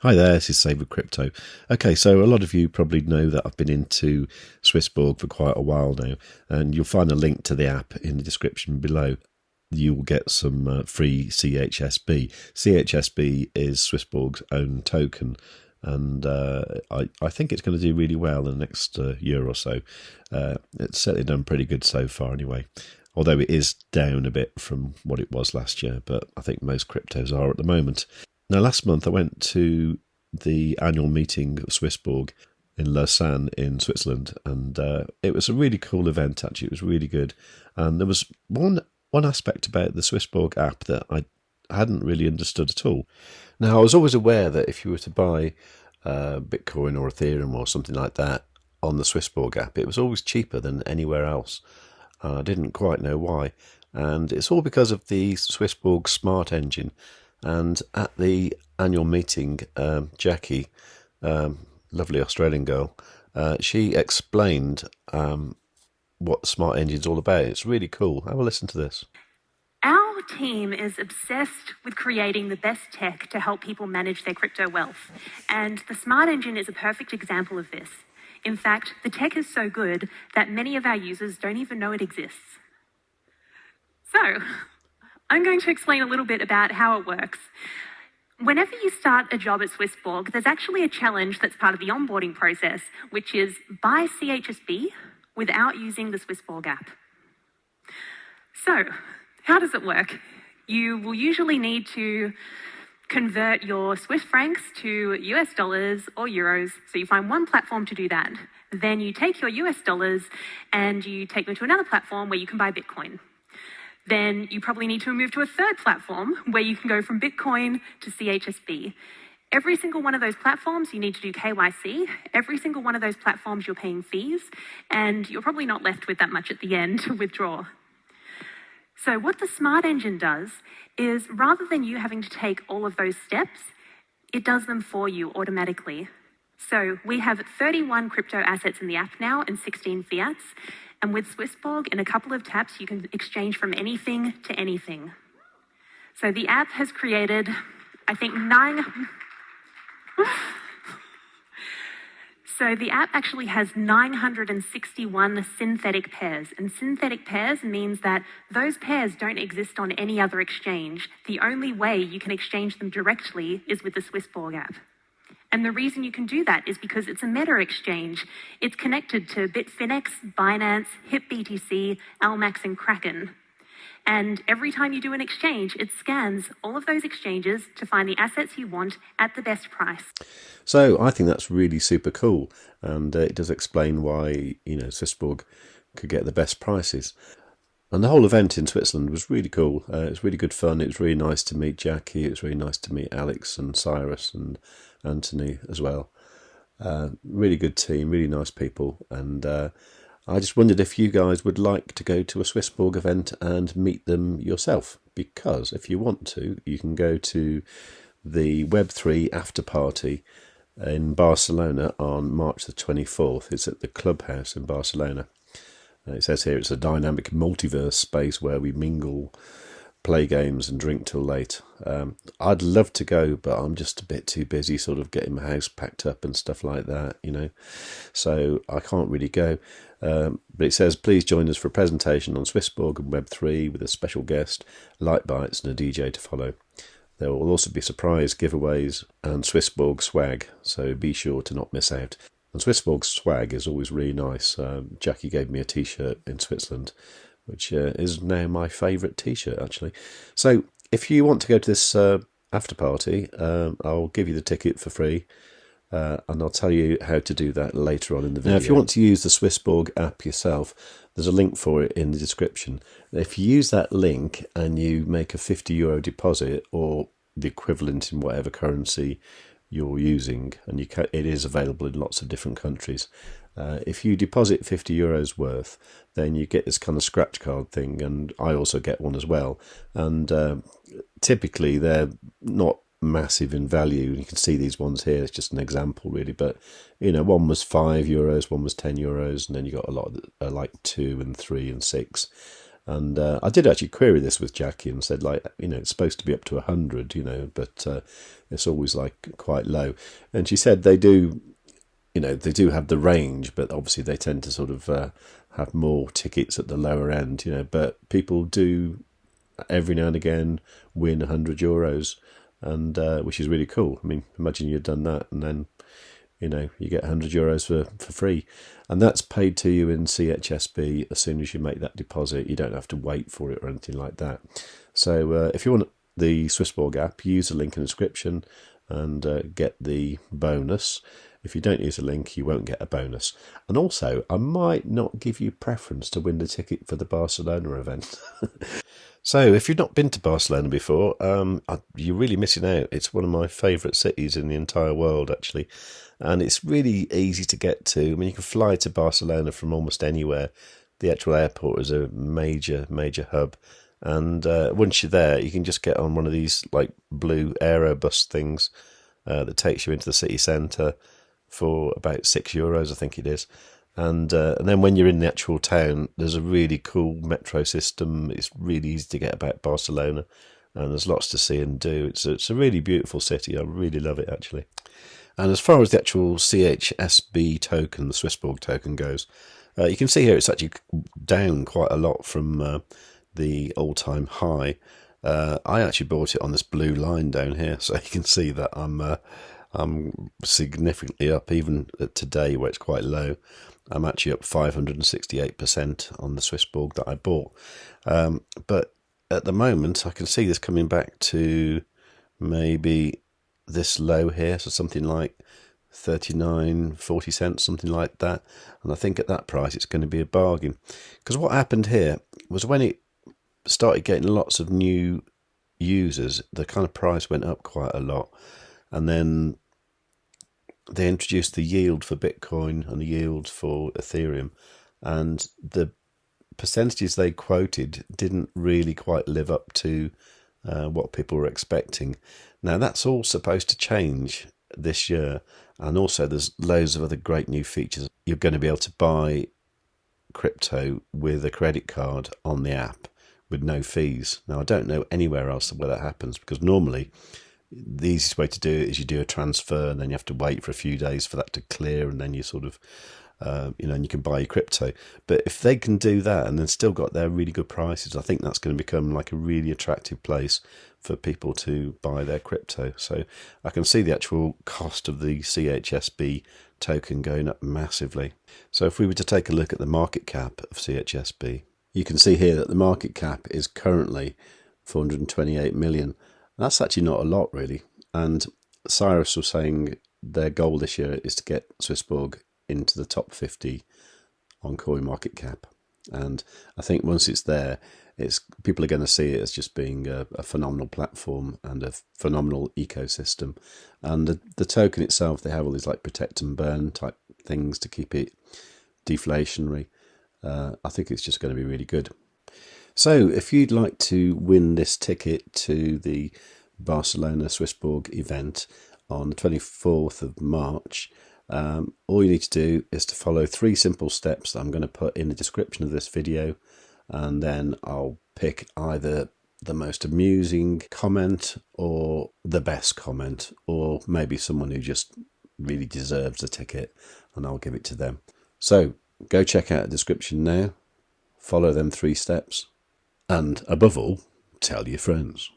Hi there, this is savewith.crypto. Okay, so a lot of you probably know that I've been into SwissBorg for quite a while now, and you'll find a link to the app in the description below. You'll get some free CHSB. CHSB is SwissBorg's own token, and I think it's going to do really well in the next year or so. It's certainly done pretty good so far anyway, although it is down a bit from what it was last year, but I think most cryptos are at the moment. Now, last month I went to the annual meeting of SwissBorg in Lausanne in Switzerland, and it was a really cool event, actually. It was really good. And there was one aspect about the SwissBorg app that I hadn't really understood at all. Now, I was always aware that if you were to buy Bitcoin or Ethereum or something like that on the SwissBorg app, it was always cheaper than anywhere else. I didn't quite know why. And it's all because of the SwissBorg Smart Engine. And at the annual meeting, Jackie, lovely Australian girl, she explained what Smart Engine's all about. It's really cool. Have a listen to this. Our team is obsessed with creating the best tech to help people manage their crypto wealth. And the Smart Engine is a perfect example of this. In fact, the tech is so good that many of our users don't even know it exists. So, I'm going to explain a little bit about how it works. Whenever you start a job at SwissBorg, there's actually a challenge that's part of the onboarding process, which is buy CHSB without using the SwissBorg app. So, how does it work? You will usually need to convert your Swiss francs to US dollars or euros, so you find one platform to do that. Then you take your US dollars and you take them to another platform where you can buy Bitcoin. Then you probably need to move to a third platform where you can go from Bitcoin to CHSB. Every single one of those platforms, you need to do KYC. Every single one of those platforms, you're paying fees, and you're probably not left with that much at the end to withdraw. So what the Smart Engine does is, rather than you having to take all of those steps, it does them for you automatically. So we have 31 crypto assets in the app now and 16 fiats. And with SwissBorg, in a couple of taps, you can exchange from anything to anything. So the app has created, I think, So the app actually has 961 synthetic pairs. And synthetic pairs means that those pairs don't exist on any other exchange. The only way you can exchange them directly is with the SwissBorg app. And the reason you can do that is because it's a meta exchange. It's connected to Bitfinex, Binance, HipBTC, Almax, and Kraken. And every time you do an exchange, it scans all of those exchanges to find the assets you want at the best price. So I think that's really super cool. And it does explain why, SwissBorg could get the best prices. And the whole event in Switzerland was really cool. It was really good fun. It was really nice to meet Jackie. It was really nice to meet Alex and Cyrus and Anthony as well. Really good team, really nice people. And I just wondered if you guys would like to go to a SwissBorg event and meet them yourself. Because if you want to, you can go to the Web3 after party in Barcelona on March the 24th. It's at the Clubhouse in Barcelona. It says here it's a dynamic multiverse space where we mingle, play games and drink till late. I'd love to go, but I'm just a bit too busy sort of getting my house packed up and stuff like that, So I can't really go. But it says, please join us for a presentation on SwissBorg and Web3 with a special guest, light bites and a DJ to follow. There will also be surprise giveaways and SwissBorg swag, so be sure to not miss out. And SwissBorg swag is always really nice. Jackie gave me a t-shirt in Switzerland, which is now my favourite t-shirt, actually. So if you want to go to this after party, I'll give you the ticket for free, and I'll tell you how to do that later on in the video. Now, if you want to use the SwissBorg app yourself, there's a link for it in the description. If you use that link and you make a €50 deposit, or the equivalent in whatever currency you're using, and it is available in lots of different countries. If you deposit €50 worth, then you get this kind of scratch card thing, and I also get one as well. And typically they're not massive in value. You can see these ones here. It's just an example, really. But one was €5, one was €10, and then you got a lot of like 2 and 3 and 6. And I did actually query this with Jackie and said, like, it's supposed to be up to 100, but it's always like quite low. And she said they do have the range, but obviously they tend to sort of have more tickets at the lower end, but people do every now and again win €100, and which is really cool. I mean, imagine you'd done that and then you get €100 for free, and that's paid to you in CHSB as soon as you make that deposit. You don't have to wait for it or anything like that. So if you want the SwissBorg app, use the link in the description and get the bonus. If you don't use a link, you won't get a bonus. And also, I might not give you preference to win the ticket for the Barcelona event. So, if you've not been to Barcelona before, you're really missing out. It's one of my favourite cities in the entire world, actually. And it's really easy to get to. I mean, you can fly to Barcelona from almost anywhere. The actual airport is a major, major hub. And once you're there, you can just get on one of these like blue aerobus things that takes you into the city centre for about €6, I think it is. And then when you're in the actual town, there's a really cool metro system. It's really easy to get about Barcelona, and there's lots to see and do. It's a really beautiful city. I really love it, actually. And as far as the actual CHSB token, the SwissBorg token goes, you can see here it's actually down quite a lot from the all-time high. I actually bought it on this blue line down here, so you can see that I'm significantly up, even today where it's quite low. I'm actually up 568% on the SwissBorg that I bought. But at the moment, I can see this coming back to maybe this low here, so something like 39.40 cents, something like that. And I think at that price, it's going to be a bargain. Because what happened here was when it started getting lots of new users, the kind of price went up quite a lot. And then they introduced the yield for Bitcoin and the yield for Ethereum, and the percentages they quoted didn't really quite live up to what people were expecting. Now, that's all supposed to change this year, and also there's loads of other great new features. You're going to be able to buy crypto with a credit card on the app with no fees. Now, I don't know anywhere else where that happens, because normally the easiest way to do it is you do a transfer and then you have to wait for a few days for that to clear, and then you sort of, and you can buy your crypto. But if they can do that and then still got their really good prices, I think that's going to become like a really attractive place for people to buy their crypto. So I can see the actual cost of the CHSB token going up massively. So if we were to take a look at the market cap of CHSB, you can see here that the market cap is currently 428 million. That's actually not a lot, really. And Cyrus was saying their goal this year is to get SwissBorg into the top 50 on CoinMarketCap. And I think once it's there, people are going to see it as just being a phenomenal platform and a phenomenal ecosystem. And the token itself, they have all these like protect and burn type things to keep it deflationary. I think it's just going to be really good. So if you'd like to win this ticket to the Barcelona SwissBorg event on the 24th of March, all you need to do is to follow 3 simple steps that I'm going to put in the description of this video, and then I'll pick either the most amusing comment or the best comment, or maybe someone who just really deserves the ticket, and I'll give it to them. So go check out the description now, follow them 3 steps, and above all, tell your friends.